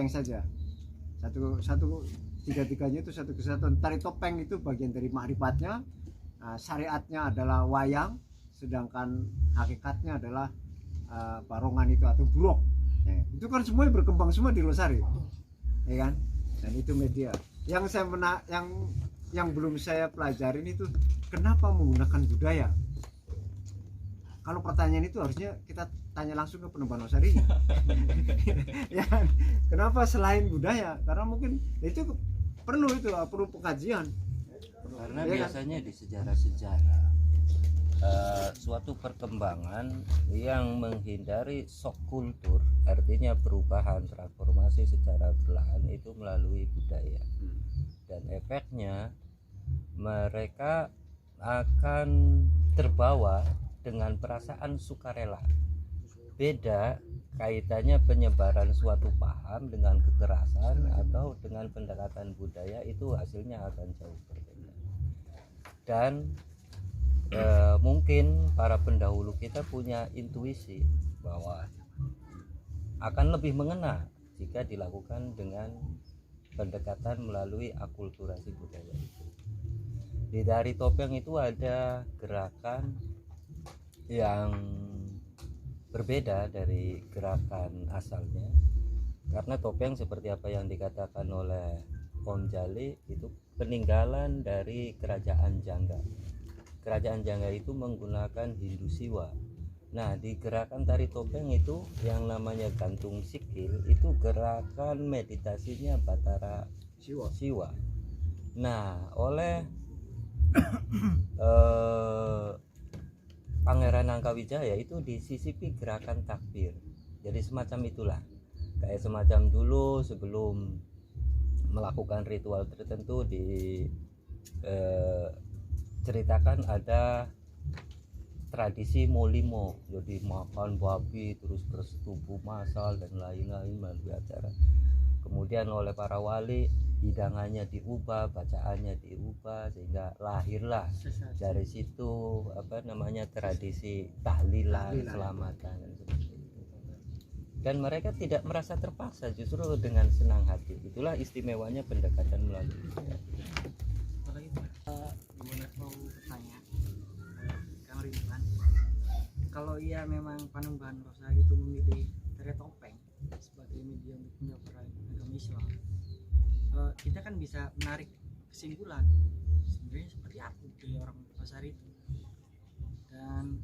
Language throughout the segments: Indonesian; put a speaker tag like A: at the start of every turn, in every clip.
A: topeng saja. Satu tiga-tiganya itu satu kesatuan. Tari topeng itu bagian dari makrifatnya. Syariatnya adalah wayang, sedangkan hakikatnya adalah barongan itu atau buruk. Itu kan semuanya berkembang semua di Losari, ya kan? Dan itu media. Yang saya yang belum saya pelajarin itu kenapa menggunakan budaya. Kalau pertanyaan itu harusnya kita tanya langsung ke Penebangan Losari. Ya, kenapa selain budaya? Karena mungkin itu perlu pengkajian.
B: Karena
A: Ya,
B: biasanya di sejarah-sejarah suatu perkembangan yang menghindari shock kultur, artinya perubahan transformasi secara perlahan itu melalui budaya, dan efeknya mereka akan terbawa dengan perasaan sukarela. Beda kaitannya penyebaran suatu paham dengan kekerasan atau dengan pendekatan budaya, itu hasilnya akan jauh berbeda. Dan mungkin para pendahulu kita punya intuisi bahwa akan lebih mengena jika dilakukan dengan pendekatan melalui akulturasi budaya itu. Di tari topeng itu ada gerakan yang berbeda dari gerakan asalnya, karena topeng seperti apa yang dikatakan oleh Om Jali itu peninggalan dari kerajaan Jangga. Kerajaan Jangga itu menggunakan Hindu Siwa. Nah, di gerakan tari topeng itu yang namanya gantung sikil itu gerakan meditasinya Batara Siwa. Nah, oleh Pangeran Angkawijaya itu disisipi gerakan takbir. Jadi semacam itulah, kayak semacam dulu sebelum melakukan ritual tertentu ceritakan ada tradisi molimo, jadi makan babi terus bersetubuh massal dan lain-lain melalui acara. Kemudian oleh para wali hidangannya diubah, bacaannya diubah, sehingga lahirlah dari situ tradisi tahlilan, selamatan dan seperti itu. Dan mereka tidak merasa terpaksa, justru dengan senang hati. Itulah istimewanya pendekatan melalui budaya.
C: Mau bertanya, Kang Ridwan, kalau ia memang Panembahan Losari itu memilih tari topeng sebagai media untuk penyebaran agama Islam, kita kan bisa menarik kesimpulan sebenarnya seperti apa dari orang Losari itu, dan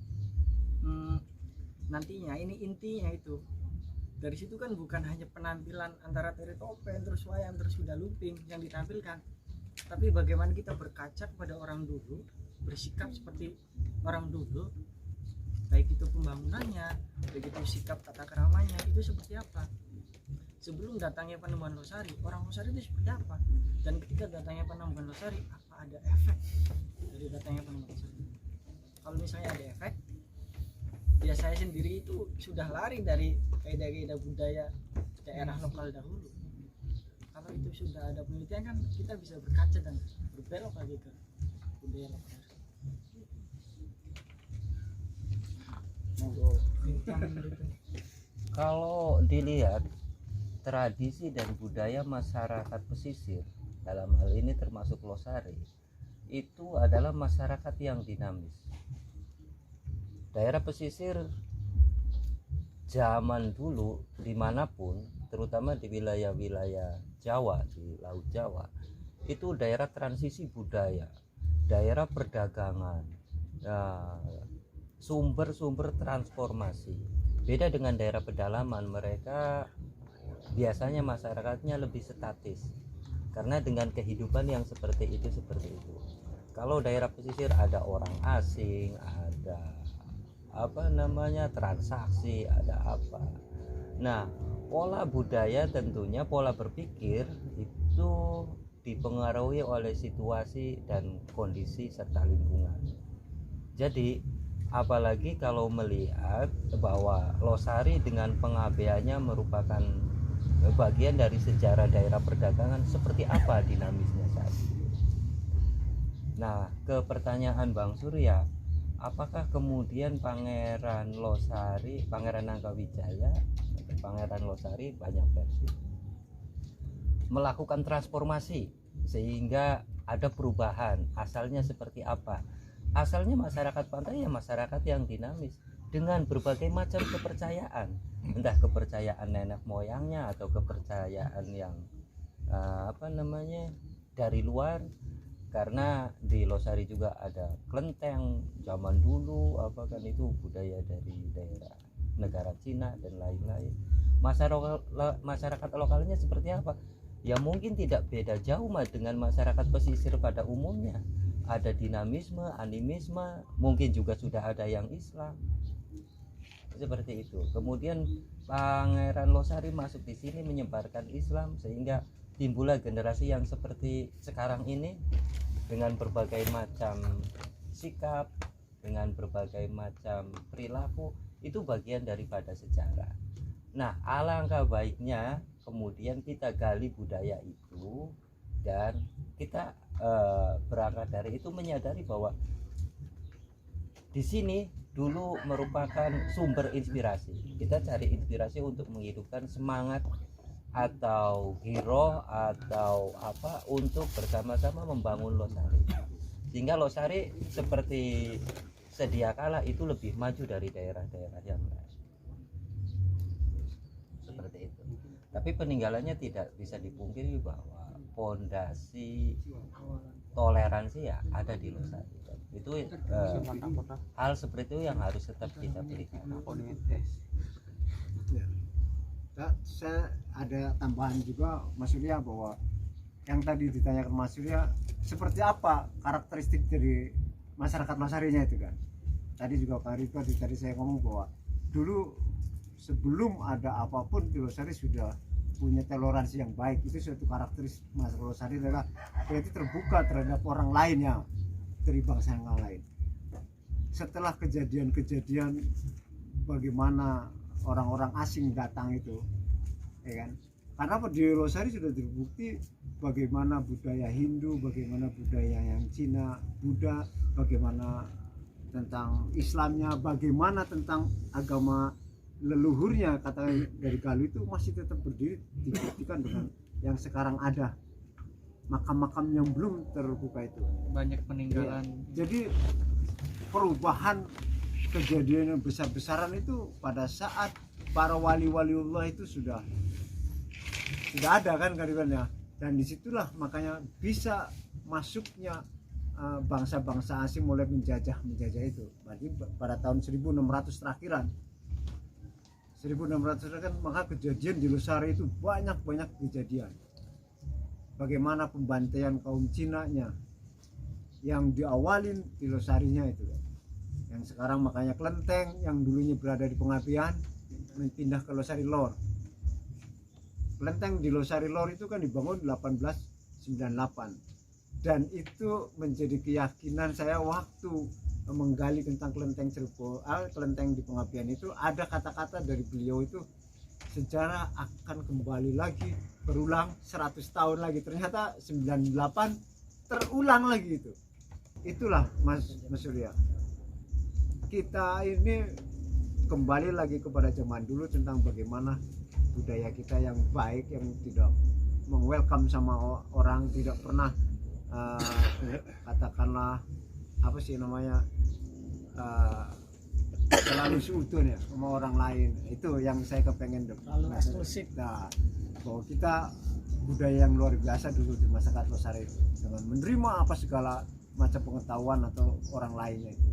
C: nantinya ini intinya itu dari situ kan bukan hanya penampilan antara tari topeng terus wayang terus kuda lumping yang ditampilkan, tapi bagaimana kita berkaca kepada orang dulu, bersikap seperti orang dulu, baik itu pembangunannya, baik itu sikap tata keramanya itu seperti apa sebelum datangnya Panembahan Losari, orang Losari itu seperti apa, dan ketika datangnya Panembahan Losari apa ada efek dari datangnya Panembahan Losari. Kalau misalnya ada efek, ya saya sendiri itu sudah lari dari kaidah-kaidah budaya daerah lokal dahulu. Kalau itu sudah ada penelitian kan kita bisa berkaca dan berbelok lagi ke budaya lokal.
B: Kalau dilihat tradisi dan budaya masyarakat pesisir, dalam hal ini termasuk Losari, itu adalah masyarakat yang dinamis. Daerah pesisir zaman dulu dimanapun, terutama di wilayah-wilayah Jawa, di Laut Jawa, itu daerah transisi budaya, daerah perdagangan, sumber-sumber transformasi. Beda dengan daerah pedalaman, mereka biasanya masyarakatnya lebih statis karena dengan kehidupan yang seperti itu. Kalau daerah pesisir ada orang asing, ada transaksi, ada apa. Nah, pola budaya tentunya, pola berpikir itu dipengaruhi oleh situasi dan kondisi serta lingkungan. Jadi apalagi kalau melihat bahwa Losari dengan pengabaiannya merupakan bagian dari sejarah daerah perdagangan, seperti apa dinamisnya saat ini. Nah, ke pertanyaan Bang Surya, apakah kemudian Pangeran Losari, Pangeran Angkawijaya, Pangeran Losari banyak versi? melakukan transformasi sehingga ada perubahan. Asalnya seperti apa? Asalnya masyarakat pantai ya masyarakat yang dinamis dengan berbagai macam kepercayaan, entah kepercayaan nenek moyangnya atau kepercayaan yang dari luar. Karena di Losari juga ada kelenteng zaman dulu, itu budaya dari daerah negara Cina dan lain-lain. Masyarakat lokalnya seperti apa? Ya mungkin tidak beda jauh dengan masyarakat pesisir pada umumnya. Ada dinamisme, animisme, mungkin juga sudah ada yang Islam. Seperti itu. Kemudian Pangeran Losari masuk di sini menyebarkan Islam sehingga timbullah generasi yang seperti sekarang ini dengan berbagai macam sikap, dengan berbagai macam perilaku. Itu bagian daripada sejarah. Nah, alangkah baiknya kemudian kita gali budaya itu dan kita berangkat dari itu menyadari bahwa di sini dulu merupakan sumber inspirasi. Kita cari inspirasi untuk menghidupkan semangat atau giroh atau untuk bersama-sama membangun Losari, sehingga Losari seperti sedia kala itu lebih maju dari daerah-daerah yang lain. Seperti itu. Tapi peninggalannya tidak bisa dipungkiri bahwa fondasi toleransi ya ada di Losari. Itu hal seperti itu yang harus tetap kita berikan.
A: Saya ada tambahan juga Mas Surya, bahwa yang tadi ditanyakan Mas Surya seperti apa karakteristik dari masyarakat Losarinya itu kan. Tadi juga Pak Rito tadi saya ngomong bahwa dulu sebelum ada apapun di Losari sudah punya toleransi yang baik. Itu suatu karakteristik masyarakat Losari adalah berarti terbuka terhadap orang lainnya dari bangsa yang lain. Setelah kejadian-kejadian bagaimana orang-orang asing datang itu, ya kan? Karena di Losari sudah terbukti bagaimana budaya Hindu, bagaimana budaya yang Cina, Buddha, bagaimana tentang Islamnya, bagaimana tentang agama leluhurnya kata dari Galuh itu masih tetap berdiri, dibuktikan dengan yang sekarang ada makam-makam yang belum terbuka itu.
C: Banyak peninggalan.
A: Ya, jadi perubahan kejadian yang besar-besaran itu pada saat para wali-waliullah itu sudah ada kan karibannya, dan disitulah makanya bisa masuknya bangsa-bangsa asing mulai menjajah itu. Berarti pada tahun 1600 terakhiran 1600 kan, maka kejadian di Losari itu banyak kejadian. Bagaimana pembantaian kaum Cina-nya yang diawalin di Losarinya itu, yang sekarang makanya kelenteng yang dulunya berada di Pengapian pindah ke Losari Lor. Kelenteng di Losari Lor itu kan dibangun 1898, dan itu menjadi keyakinan saya waktu menggali tentang kelenteng kelenteng di Pengapian itu. Ada kata-kata dari beliau itu, sejarah akan kembali lagi, berulang 100 tahun lagi. Ternyata 98 terulang lagi itu. Itulah Mas Surya, kita ini kembali lagi kepada zaman dulu tentang bagaimana budaya kita yang baik, yang tidak meng-welcome sama orang, tidak pernah katakanlah selalu seutun ya sama orang lain. Itu yang saya kepengen
C: lalu eksklusif.
A: Nah, bahwa kita budaya yang luar biasa dulu di masyarakat Losari dengan menerima apa segala macam pengetahuan atau orang lainnya itu.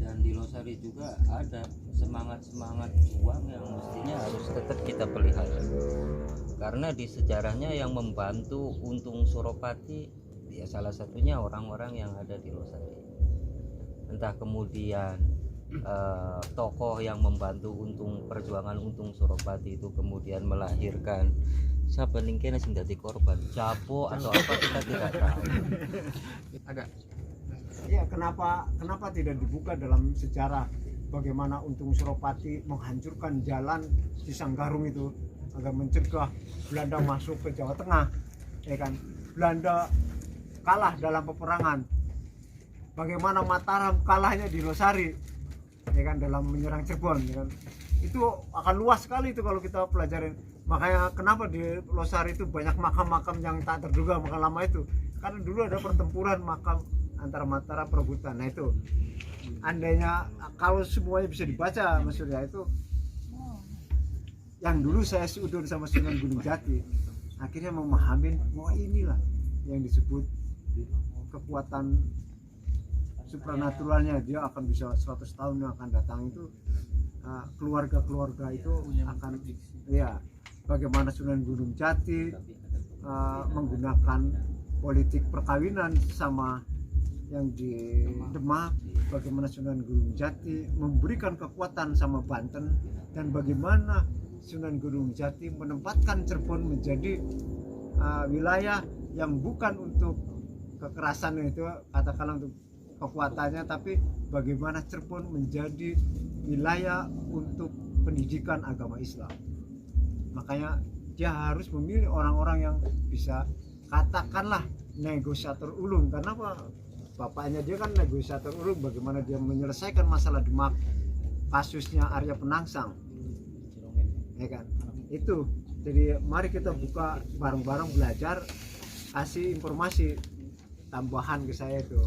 B: Dan di Losari juga ada semangat juang yang mestinya harus tetap kita pelihara, karena di sejarahnya yang membantu Untung Suropati ya salah satunya orang-orang yang ada di Losari. Entah kemudian tokoh yang membantu perjuangan Untung Suropati itu kemudian melahirkan siapa mungkin yang jadi korban Japo atau apa, kita tidak tahu.
C: Agak
A: ya, kenapa tidak dibuka dalam sejarah bagaimana Untung Suropati menghancurkan jalan di Sanggarung itu agar mencegah Belanda masuk ke Jawa Tengah, ya kan? Belanda kalah dalam peperangan. Bagaimana Mataram kalahnya di Losari, ya kan, dalam menyerang Cirebon, ya kan? Itu akan luas sekali itu kalau kita pelajarin Makanya kenapa di Losari itu banyak makam-makam yang tak terduga, makam lama itu karena dulu ada pertempuran makam antara Mataram perebutan. Nah itu andainya kalau semuanya bisa dibaca Mas Surya, itu yang dulu saya seudon sama Sunan Gunung Jati akhirnya memahami bahwa inilah yang disebut kekuatan supranaturalnya, dia akan bisa 100 tahun yang akan datang itu keluarga-keluarga itu akan ya bagaimana Sunan Gunung Jati menggunakan politik perkawinan sama yang di Demak, bagaimana Sunan Gunung Jati memberikan kekuatan sama Banten, dan bagaimana Sunan Gunung Jati menempatkan Cirebon menjadi wilayah yang bukan untuk kekerasan itu katakanlah untuk kekuatannya, tapi bagaimana Cirebon menjadi wilayah untuk pendidikan agama Islam. Makanya dia harus memilih orang-orang yang bisa katakanlah negosiator ulung, karena apa? Bapaknya dia kan negosiator ulung, bagaimana dia menyelesaikan masalah Demak, kasusnya Arya Penangsang, ya kan? Itu jadi mari kita buka bareng-bareng, belajar, kasih informasi tambahan ke saya itu.